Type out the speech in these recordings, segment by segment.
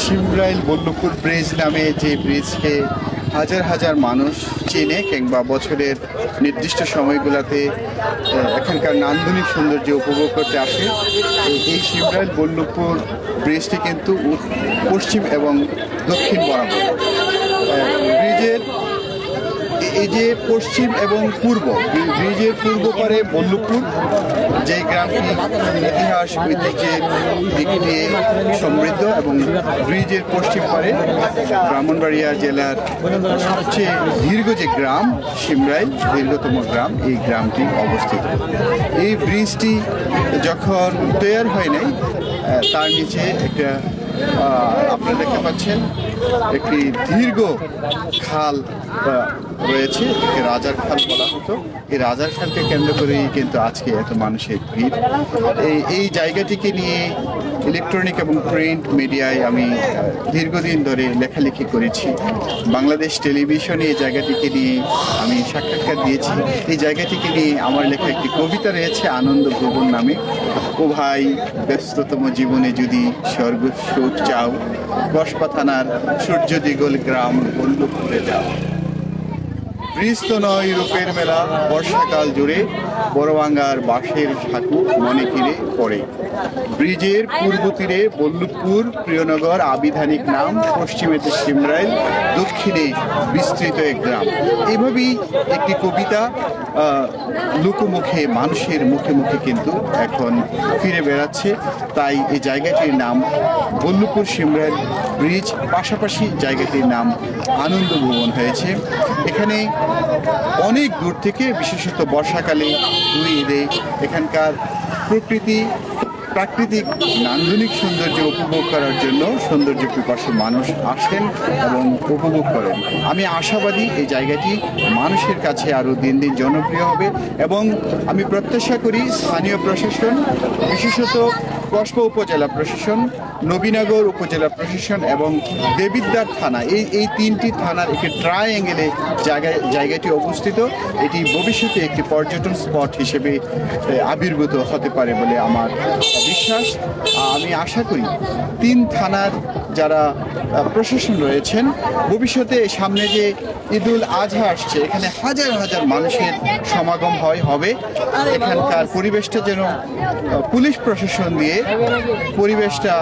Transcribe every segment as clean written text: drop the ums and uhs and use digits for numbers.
Shimrail Ballabhpur bridge নামে যে ব্রিজকে হাজার হাজার মানুষ চেনে কিংবা বছরের নির্দিষ্ট সময়গুলোতে এখানকার নান্দনিক সৌন্দর্য উপভোগ করতে আসে। এই শিমরাইল বল্লভপুর ব্রিজটি কিন্তু পশ্চিম এবং দক্ষিণ বরাবর। ব্রিজের এই যে পশ্চিম এবং পূর্ব, ব্রিজের পূর্ব পারে বল্লভপুর, যে গ্রামটি ইতিহাস ঐতিহ্যের দিক দিয়ে সমৃদ্ধ, এবং ব্রিজের পশ্চিম পারে ব্রাহ্মণবাড়িয়া জেলার সবচেয়ে দীর্ঘ যে গ্রাম শিমরাইল, দীর্ঘতম গ্রাম, এই গ্রামটি অবস্থিত। এই ব্রিজটি যখন তৈরি হয় নাই, তার নিচে একটা আপনারা দেখতে পাচ্ছেন একটি দীর্ঘ খাল রয়েছে, একে রাজার খাল বলা হতো। এই রাজার খালকে কেন্দ্র করেই কিন্তু আজকে এত মানুষের ভিড়। এই জায়গাটিকে নিয়ে ইলেকট্রনিক এবং প্রিন্ট মিডিয়ায় আমি দীর্ঘদিন ধরে লেখালেখি করেছি। বাংলাদেশ টেলিভিশনে এই জায়গাটিকে নিয়ে আমি সাক্ষাৎকার দিয়েছি। এই জায়গাটিকে নিয়ে আমার লেখা একটি কবিতা রয়েছে আনন্দ ভুবন নামে। ও ভাই, ব্যস্ততম জীবনে যদি স্বর্গ সুখ চাও, কসবা থানার সূর্য দিগল গ্রাম বল্লভপুরে যাও। ব্রিজ তো নয় রূপের মেলা, বর্ষাকাল জুড়ে বড়ভাঙ্গার বাঁশের ঠাকুর মনে কিনে পড়ে। ব্রিজের পূর্ব তীরে বল্লভপুর প্রিয়নগর আবিধানিক নাম, পশ্চিমেতে শিমরাইল, দক্ষিণে বিস্তৃত এক গ্রাম। এইভাবেই একটি কবিতা লোকমুখে, মানুষের মুখে মুখে কিন্তু এখন ফিরে বেড়াচ্ছে। তাই এই জায়গাটির নাম বল্লভপুর শিমরাইল ব্রিজ, পাশাপাশি জায়গাটির নাম আনন্দ ভুবন হয়েছে। এখানে অনেক দূর থেকে, বিশেষত বর্ষাকালে দুই ঈদে এখানকার প্রাকৃতিক নান্দনিক সৌন্দর্য উপভোগ করার জন্য সৌন্দর্য পিপাসু মানুষ আসেন এবং উপভোগ করেন। আমি আশাবাদী এই জায়গাটি মানুষের কাছে আরও দিন দিন জনপ্রিয় হবে, এবং আমি প্রত্যাশা করি স্থানীয় প্রশাসন, বিশেষত কসবা উপজেলা প্রশাসন, নবীনগর উপজেলা প্রশাসন এবং দেবিদ্বার থানা, এই তিনটি থানার একটি ট্রায়াঙ্গেলে জায়গাটি অবস্থিত। এটি ভবিষ্যতে একটি পর্যটন স্পট হিসেবে আবির্ভূত হতে পারে বলে আমার বিশ্বাস। আমি আশা করি তিন থানার যারা প্রশাসন রয়েছেন, ভবিষ্যতে সামনে যে ঈদুল আজহা আসছে, এখানে হাজার হাজার মানুষের সমাগম হবে। এখানকার পরিবেশটা যেন পুলিশ প্রশাসন দিয়ে পরিবেশটা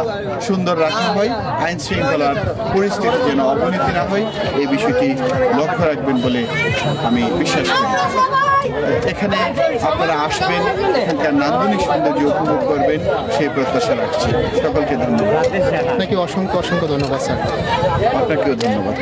সুন্দর রাখা হয়, আইন শৃঙ্খলার পরিস্থিতি যেন অবনতি না হয়, এই বিষয়টি লক্ষ্য রাখবেন বলে আমি বিশ্বাস করি। এখানে আপনারা আসবেন, এখানকার নান্দনিক সৌন্দর্য উপভোগ করবেন, সেই প্রত্যাশা রাখছি। সকলকে ধন্যবাদ। আপনাকে অসংখ্য ধন্যবাদ স্যার। আপনাকেও ধন্যবাদ।